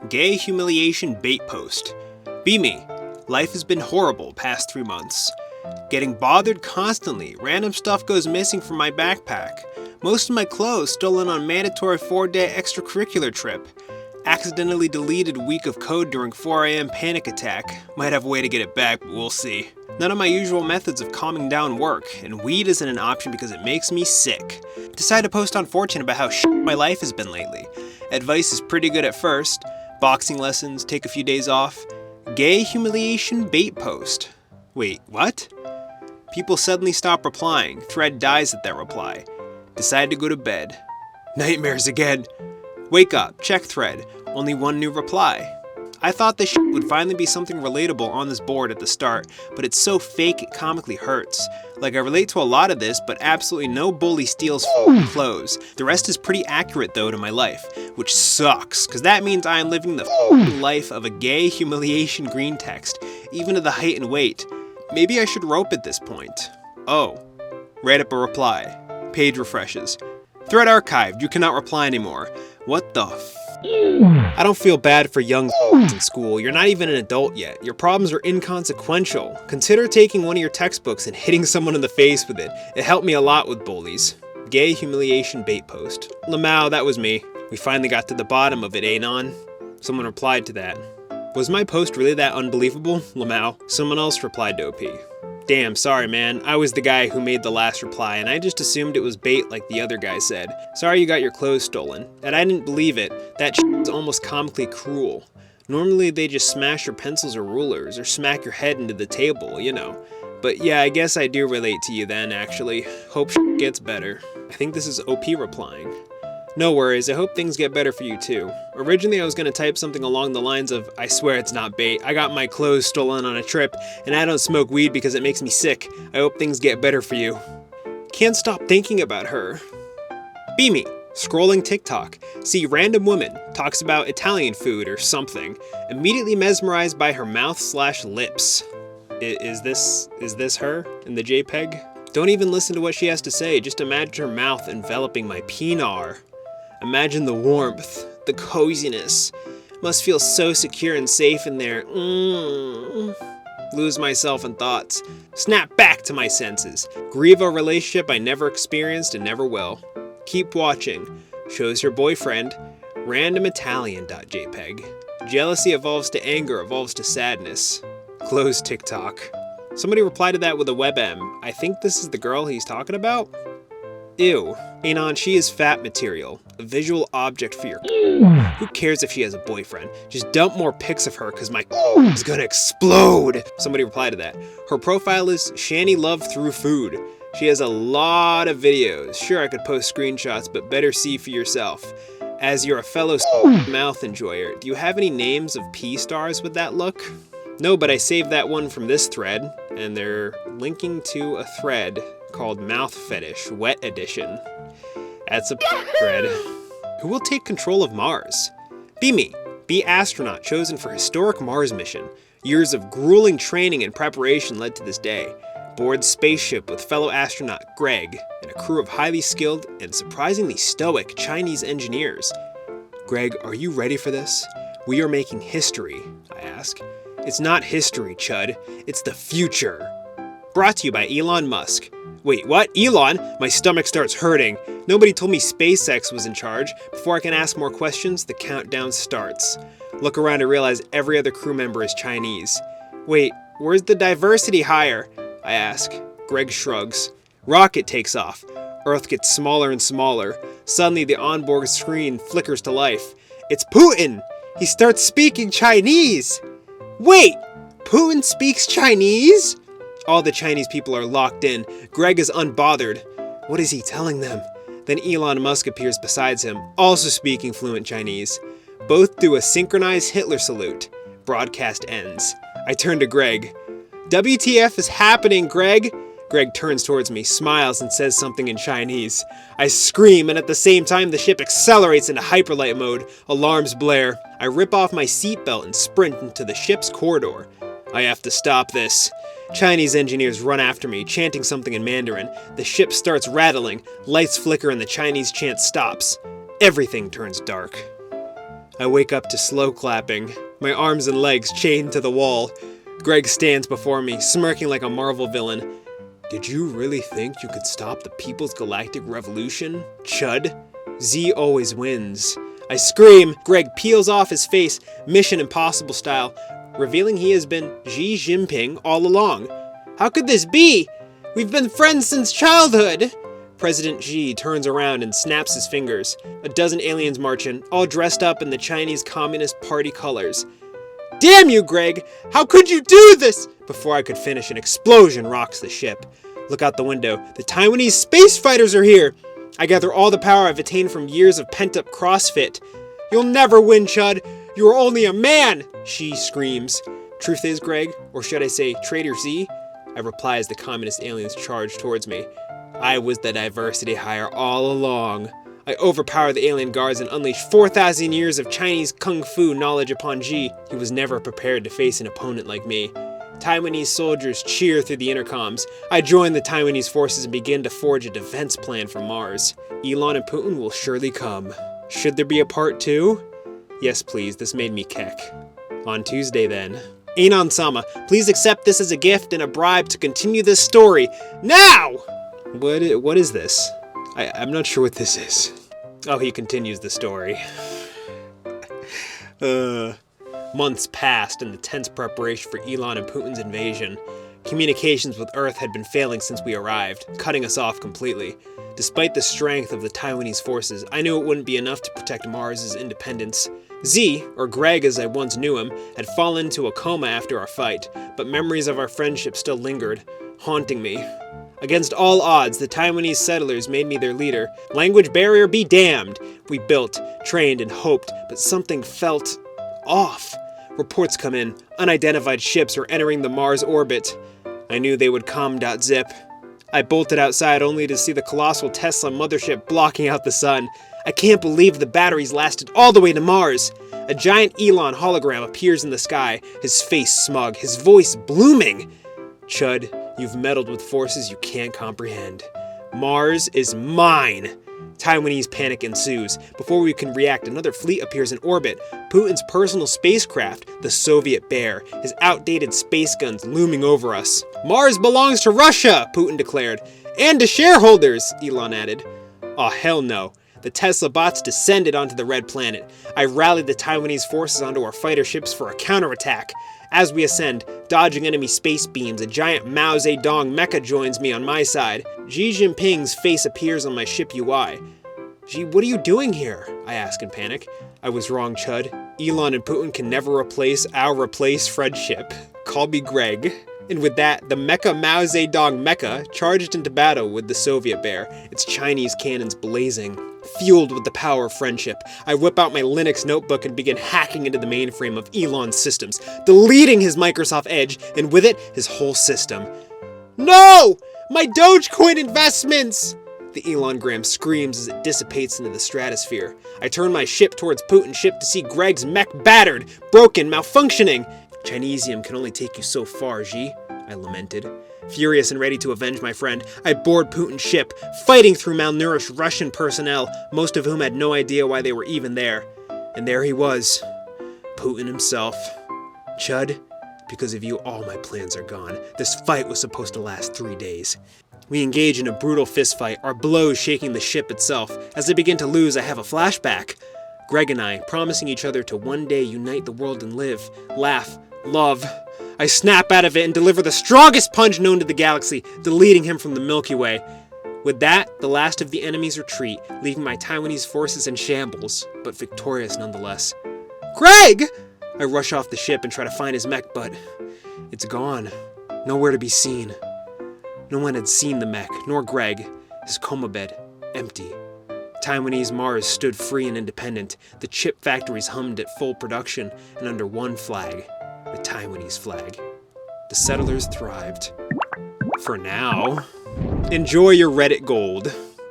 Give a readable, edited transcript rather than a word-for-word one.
Gay humiliation bait post. Be me. Life has been horrible past 3 months. Getting bothered constantly. Random stuff goes missing from my backpack. Most of my clothes stolen on mandatory 4-day extracurricular trip. Accidentally deleted week of code during 4 a.m. panic attack. Might have a way to get it back, but we'll see. None of my usual methods of calming down work, and weed isn't an option because it makes me sick. Decide to post on 4Chan about how my life has been lately. Advice is pretty good at first. Boxing lessons, take a few days off. Gay humiliation bait post. Wait, what? People suddenly stop replying. Thread dies at that reply. Decide to go to bed. Nightmares again. Wake up, check thread. Only one new reply. I thought this would finally be something relatable on this board at the start, but it's so fake it comically hurts. Like I relate to a lot of this, but absolutely no bully steals clothes. The rest is pretty accurate though to my life, which sucks, cause that means I am living the life of a gay humiliation Greentext, even to the height and weight. Maybe I should rope at this point. Oh, write up a reply. Page refreshes. Thread archived, you cannot reply anymore. What the I don't feel bad for young in school. You're not even an adult yet. Your problems are inconsequential. Consider taking one of your textbooks and hitting someone in the face with it. It helped me a lot with bullies. Gay humiliation bait post. Lamau, that was me. We finally got to the bottom of it, Anon. Someone replied to that. Was my post really that unbelievable? Lamau. Someone else replied to OP. Damn, sorry man, I was the guy who made the last reply and I just assumed it was bait like the other guy said. Sorry you got your clothes stolen. And I didn't believe it. That is almost comically cruel. Normally they just smash your pencils or rulers or smack your head into the table, you know. But yeah, I guess I do relate to you then actually. Hope gets better. I think this is OP replying. No worries, I hope things get better for you too. Originally I was gonna type something along the lines of, I swear it's not bait, I got my clothes stolen on a trip, and I don't smoke weed because it makes me sick. I hope things get better for you. Can't stop thinking about her. Be me. Scrolling TikTok. See random woman, talks about Italian food or something. Immediately mesmerized by her mouth/lips. Is this her in the JPEG? Don't even listen to what she has to say, just imagine her mouth enveloping my pinar. Imagine the warmth, the coziness. Must feel so secure and safe in there. Lose myself in thoughts. Snap back to my senses. Grieve a relationship I never experienced and never will. Keep watching. Shows her boyfriend. Random Italian.jpg. Jealousy evolves to anger, evolves to sadness. Close TikTok. Somebody replied to that with a WebM. I think this is the girl he's talking about? Ew. Anon, she is fat material. A visual object for your Who cares if she has a boyfriend? Just dump more pics of her cause my is gonna explode. Somebody replied to that. Her profile is Shani Love Through Food. She has a lot of videos. Sure, I could post screenshots, but better see for yourself. As you're a fellow mouth enjoyer, do you have any names of P-stars with that look? No, but I saved that one from this thread, and they're linking to a thread called Mouth Fetish, Wet Edition. That's a thread. Who will take control of Mars? Be me. Be astronaut chosen for historic Mars mission. Years of grueling training and preparation led to this day. Board spaceship with fellow astronaut Greg and a crew of highly skilled and surprisingly stoic Chinese engineers. Greg, are you ready for this? We are making history, I ask. It's not history, Chud. It's the future. Brought to you by Elon Musk. Wait, what? Elon? My stomach starts hurting. Nobody told me SpaceX was in charge. Before I can ask more questions, the countdown starts. Look around and realize every other crew member is Chinese. Wait, where's the diversity hire? I ask. Greg shrugs. Rocket takes off. Earth gets smaller and smaller. Suddenly the onboard screen flickers to life. It's Putin! He starts speaking Chinese! Wait! Putin speaks Chinese? All the Chinese people are locked in. Greg is unbothered. What is he telling them? Then Elon Musk appears beside him, also speaking fluent Chinese. Both do a synchronized Hitler salute. Broadcast ends. I turn to Greg. WTF is happening, Greg? Greg turns towards me, smiles, and says something in Chinese. I scream, and at the same time the ship accelerates into hyperlight mode. Alarms blare. I rip off my seatbelt and sprint into the ship's corridor. I have to stop this. Chinese engineers run after me, chanting something in Mandarin. The ship starts rattling, lights flicker and the Chinese chant stops. Everything turns dark. I wake up to slow clapping, my arms and legs chained to the wall. Greg stands before me, smirking like a Marvel villain. Did you really think you could stop the People's Galactic Revolution, Chud? Z always wins. I scream. Greg peels off his face, Mission Impossible style, revealing he has been Xi Jinping all along. How could this be? We've been friends since childhood! President Xi turns around and snaps his fingers. A dozen aliens march in, all dressed up in the Chinese Communist Party colors. Damn you, Greg! How could you do this? Before I could finish, an explosion rocks the ship. Look out the window. The Taiwanese space fighters are here! I gather all the power I've attained from years of pent-up CrossFit. You'll never win, Chud! You are only a man! She screams. Truth is, Greg, or should I say, Traitor Z? I reply as the communist aliens charge towards me. I was the diversity hire all along. I overpower the alien guards and unleash 4,000 years of Chinese kung fu knowledge upon Xi. He was never prepared to face an opponent like me. Taiwanese soldiers cheer through the intercoms. I join the Taiwanese forces and begin to forge a defense plan for Mars. Elon and Putin will surely come. Should there be a part 2? Yes, please, this made me keck. On Tuesday, then. Anon-sama, please accept this as a gift and a bribe to continue this story. Now! What is this? I'm not sure what this is. Oh, he continues the story. Months passed in the tense preparation for Elon and Putin's invasion. Communications with Earth had been failing since we arrived, cutting us off completely. Despite the strength of the Taiwanese forces, I knew it wouldn't be enough to protect Mars' independence. Z, or Greg as I once knew him, had fallen into a coma after our fight, but memories of our friendship still lingered, haunting me. Against all odds, the Taiwanese settlers made me their leader. Language barrier be damned! We built, trained, and hoped, but something felt off. Reports come in. Unidentified ships were entering the Mars orbit. I knew they would come. Zip. I bolted outside only to see the colossal Tesla mothership blocking out the sun. I can't believe the batteries lasted all the way to Mars. A giant Elon hologram appears in the sky, his face smug, his voice blooming. Chud, you've meddled with forces you can't comprehend. Mars is mine! Taiwanese panic ensues. Before we can react, another fleet appears in orbit. Putin's personal spacecraft, the Soviet Bear, his outdated space guns looming over us. Mars belongs to Russia, Putin declared. And to shareholders, Elon added. Aw, hell no. The Tesla bots descended onto the red planet. I rallied the Taiwanese forces onto our fighter ships for a counterattack. As we ascend, dodging enemy space beams, a giant Mao Zedong mecha joins me on my side. Xi Jinping's face appears on my ship UI. Xi, what are you doing here? I ask in panic. I was wrong, Chud. Elon and Putin can never replace our friendship. Call me Greg. And with that, the mecha Mao Zedong mecha charged into battle with the Soviet Bear, its Chinese cannons blazing. Fueled with the power of friendship, I whip out my Linux notebook and begin hacking into the mainframe of Elon's systems, deleting his Microsoft Edge, and with it, his whole system. No! My Dogecoin investments! The Elongram screams as it dissipates into the stratosphere. I turn my ship towards Putin's ship to see Greg's mech battered, broken, malfunctioning. Chinesium can only take you so far, Xi, I lamented. Furious and ready to avenge my friend, I board Putin's ship, fighting through malnourished Russian personnel, most of whom had no idea why they were even there. And there he was, Putin himself. Chud, because of you, all my plans are gone. This fight was supposed to last 3 days. We engage in a brutal fistfight, our blows shaking the ship itself. As I begin to lose, I have a flashback. Greg and I, promising each other to one day unite the world and live, laugh, love. I snap out of it and deliver the strongest punch known to the galaxy, deleting him from the Milky Way. With that, the last of the enemies retreat, leaving my Taiwanese forces in shambles, but victorious nonetheless. Greg! I rush off the ship and try to find his mech, but it's gone. Nowhere to be seen. No one had seen the mech, nor Greg. His coma bed, empty. Taiwanese Mars stood free and independent. The chip factories hummed at full production, and under one flag, the Taiwanese flag. The settlers thrived. For now. Enjoy your Reddit gold.